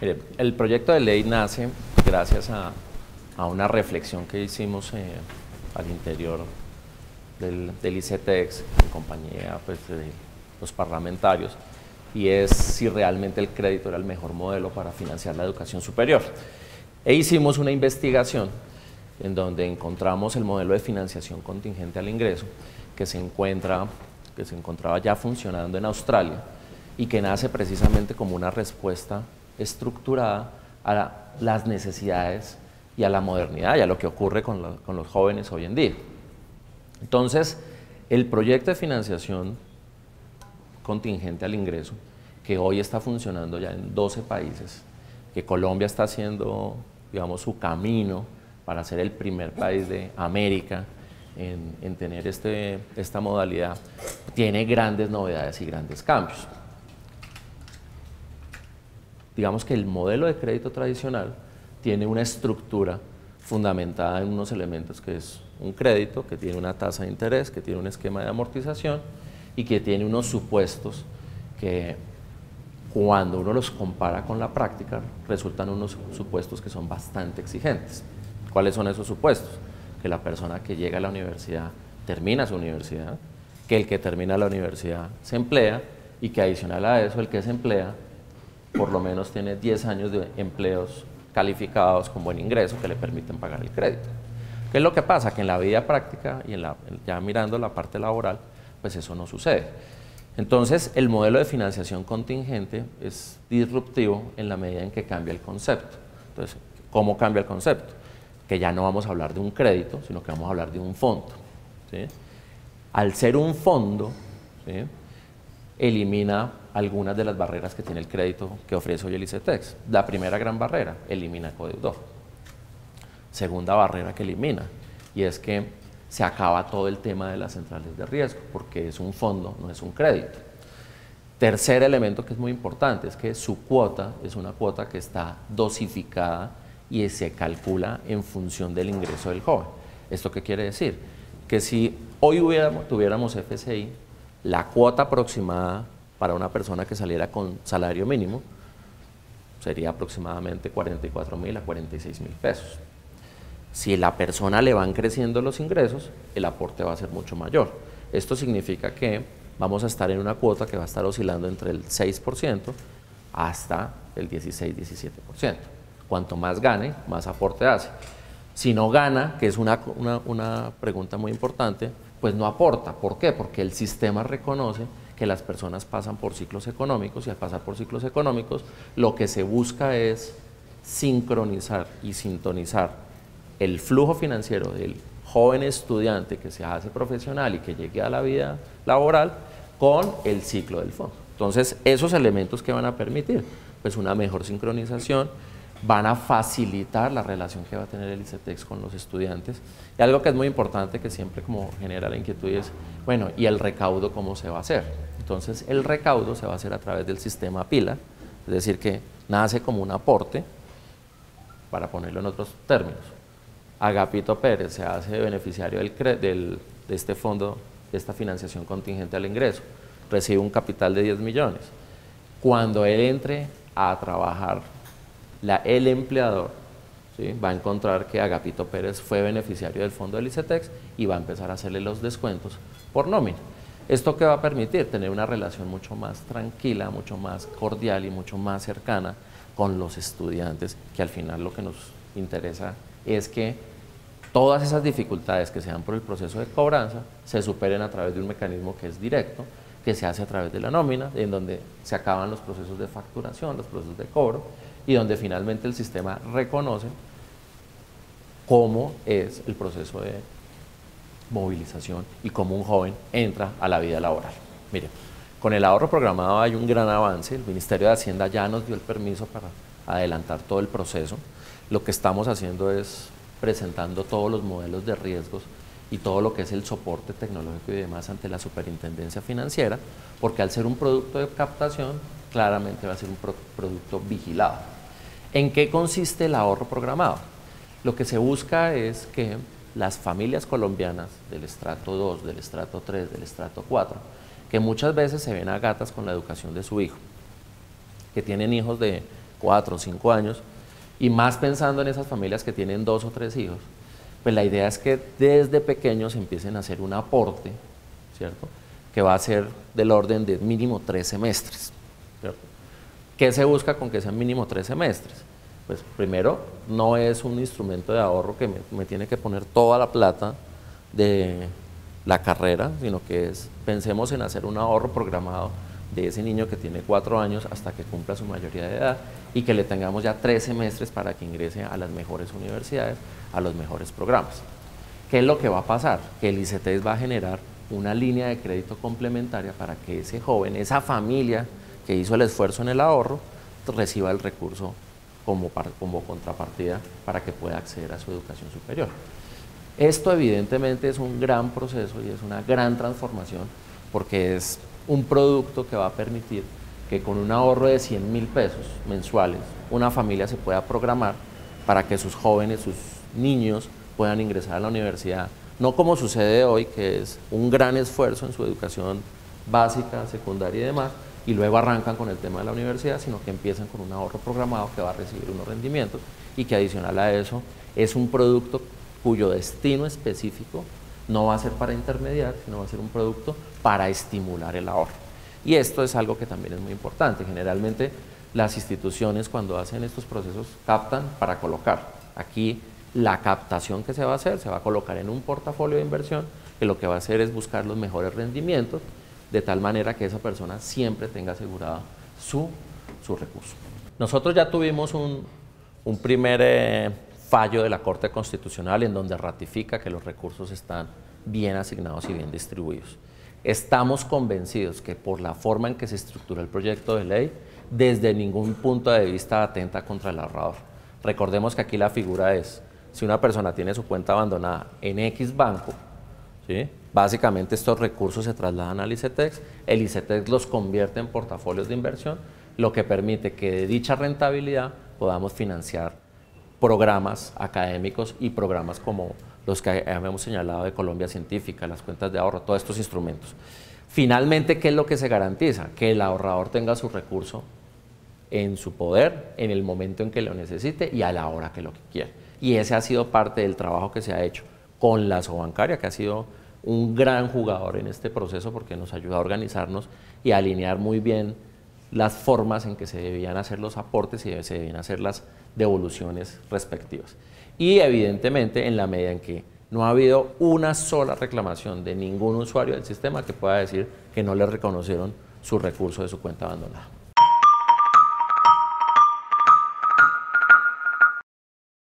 Mire, el proyecto de ley nace gracias a una reflexión que hicimos al interior del ICETEX, en compañía pues, de los parlamentarios, y es si realmente el crédito era el mejor modelo para financiar la educación superior. E hicimos una investigación en donde encontramos el modelo de financiación contingente al ingreso que se encontraba ya funcionando en Australia y que nace precisamente como una respuesta estructurada a las necesidades y a la modernidad y a lo que ocurre con los jóvenes hoy en día. Entonces, el proyecto de financiación contingente al ingreso, que hoy está funcionando ya en 12 países, que Colombia está haciendo, digamos, su camino para ser el primer país de América en tener esta modalidad, tiene grandes novedades y grandes cambios. Digamos que el modelo de crédito tradicional tiene una estructura fundamentada en unos elementos que es un crédito, que tiene una tasa de interés, que tiene un esquema de amortización y que tiene unos supuestos que cuando uno los compara con la práctica resultan unos supuestos que son bastante exigentes. ¿Cuáles son esos supuestos? Que la persona que llega a la universidad termina su universidad, que el que termina la universidad se emplea y que adicional a eso el que se emplea por lo menos tiene 10 años de empleos calificados con buen ingreso que le permiten pagar el crédito. ¿Qué es lo que pasa? Que en la vida práctica y ya mirando la parte laboral, pues eso no sucede. Entonces, el modelo de financiación contingente es disruptivo en la medida en que cambia el concepto. Entonces, ¿cómo cambia el concepto? Que ya no vamos a hablar de un crédito, sino que vamos a hablar de un fondo, ¿sí? Al ser un fondo, ¿sí?, elimina algunas de las barreras que tiene el crédito que ofrece hoy el ICETEX. La primera gran barrera, elimina codeudor. Segunda barrera que elimina, y es que se acaba todo el tema de las centrales de riesgo, porque es un fondo, no es un crédito. Tercer elemento que es muy importante, es que su cuota es una cuota que está dosificada y se calcula en función del ingreso del joven. ¿Esto qué quiere decir? Que si hoy tuviéramos FCI, la cuota aproximada para una persona que saliera con salario mínimo sería aproximadamente 44.000 a 46.000 pesos. Si la persona le van creciendo los ingresos, el aporte va a ser mucho mayor. Esto significa que vamos a estar en una cuota que va a estar oscilando entre el 6% hasta el 16-17%. Cuanto más gane, más aporte hace. Si no gana, que es una pregunta muy importante, pues no aporta. ¿Por qué? Porque el sistema reconoce que las personas pasan por ciclos económicos y al pasar por ciclos económicos lo que se busca es sincronizar y sintonizar el flujo financiero del joven estudiante que se hace profesional y que llegue a la vida laboral con el ciclo del fondo. Entonces, esos elementos que van a permitir pues una mejor sincronización, van a facilitar la relación que va a tener el ICETEX con los estudiantes. Y algo que es muy importante, que siempre como genera la inquietud es, bueno, ¿y el recaudo cómo se va a hacer? Entonces, el recaudo se va a hacer a través del sistema PILA, es decir, que nace como un aporte, para ponerlo en otros términos. Agapito Pérez se hace beneficiario de este fondo, de esta financiación contingente al ingreso, recibe un capital de 10 millones. Cuando él entre a trabajar, el empleador, ¿sí?, va a encontrar que Agapito Pérez fue beneficiario del fondo del ICETEX y va a empezar a hacerle los descuentos por nómina. ¿Esto qué va a permitir? Tener una relación mucho más tranquila, mucho más cordial y mucho más cercana con los estudiantes, que al final lo que nos interesa es que todas esas dificultades que se dan por el proceso de cobranza se superen a través de un mecanismo que es directo, que se hace a través de la nómina, en donde se acaban los procesos de facturación, los procesos de cobro, y donde finalmente el sistema reconoce cómo es el proceso de movilización y cómo un joven entra a la vida laboral. Mire, con el ahorro programado hay un gran avance. El Ministerio de Hacienda ya nos dio el permiso para adelantar todo el proceso. Lo que estamos haciendo es presentando todos los modelos de riesgos y todo lo que es el soporte tecnológico y demás ante la Superintendencia Financiera, porque al ser un producto de captación, claramente va a ser un producto vigilado. ¿En qué consiste el ahorro programado? Lo que se busca es que las familias colombianas del estrato 2, del estrato 3, del estrato 4, que muchas veces se ven a gatas con la educación de su hijo, que tienen hijos de 4 o 5 años, y más pensando en esas familias que tienen 2 o 3 hijos, pues la idea es que desde pequeños empiecen a hacer un aporte, ¿cierto?, que va a ser del orden de mínimo 3 semestres, ¿cierto? ¿Qué se busca con que sean mínimo 3 semestres? Pues primero, no es un instrumento de ahorro que me tiene que poner toda la plata de la carrera, sino que pensemos en hacer un ahorro programado de ese niño que tiene 4 años hasta que cumpla su mayoría de edad y que le tengamos ya 3 semestres para que ingrese a las mejores universidades, a los mejores programas. ¿Qué es lo que va a pasar? Que el ICETEX va a generar una línea de crédito complementaria para que ese joven, esa familia que hizo el esfuerzo en el ahorro, reciba el recurso como contrapartida para que pueda acceder a su educación superior. Esto evidentemente es un gran proceso y es una gran transformación porque es un producto que va a permitir que con un ahorro de 100.000 pesos mensuales una familia se pueda programar para que sus jóvenes, sus niños puedan ingresar a la universidad, no como sucede hoy, que es un gran esfuerzo en su educación básica, secundaria y demás, y luego arrancan con el tema de la universidad, sino que empiezan con un ahorro programado que va a recibir unos rendimientos y que adicional a eso es un producto cuyo destino específico no va a ser para intermediar, sino va a ser un producto para estimular el ahorro. Y esto es algo que también es muy importante. Generalmente las instituciones cuando hacen estos procesos captan para colocar. Aquí la captación que se va a hacer se va a colocar en un portafolio de inversión que lo que va a hacer es buscar los mejores rendimientos de tal manera que esa persona siempre tenga asegurado su recurso. Nosotros ya tuvimos un primer fallo de la Corte Constitucional en donde ratifica que los recursos están bien asignados y bien distribuidos. Estamos convencidos que por la forma en que se estructura el proyecto de ley, desde ningún punto de vista atenta contra el ahorrador. Recordemos que aquí la figura es, si una persona tiene su cuenta abandonada en X banco, ¿sí?, básicamente estos recursos se trasladan al ICETEX, el ICETEX los convierte en portafolios de inversión, lo que permite que de dicha rentabilidad podamos financiar programas académicos y programas como los que hemos señalado de Colombia Científica, las cuentas de ahorro, todos estos instrumentos. Finalmente, ¿qué es lo que se garantiza? Que el ahorrador tenga su recurso en su poder, en el momento en que lo necesite y a la hora que lo quiera. Y ese ha sido parte del trabajo que se ha hecho con la Sobancaria, que ha sido un gran jugador en este proceso porque nos ayuda a organizarnos y a alinear muy bien las formas en que se debían hacer los aportes y se debían hacer las devoluciones respectivas. Y evidentemente en la medida en que no ha habido una sola reclamación de ningún usuario del sistema que pueda decir que no le reconocieron su recurso de su cuenta abandonada.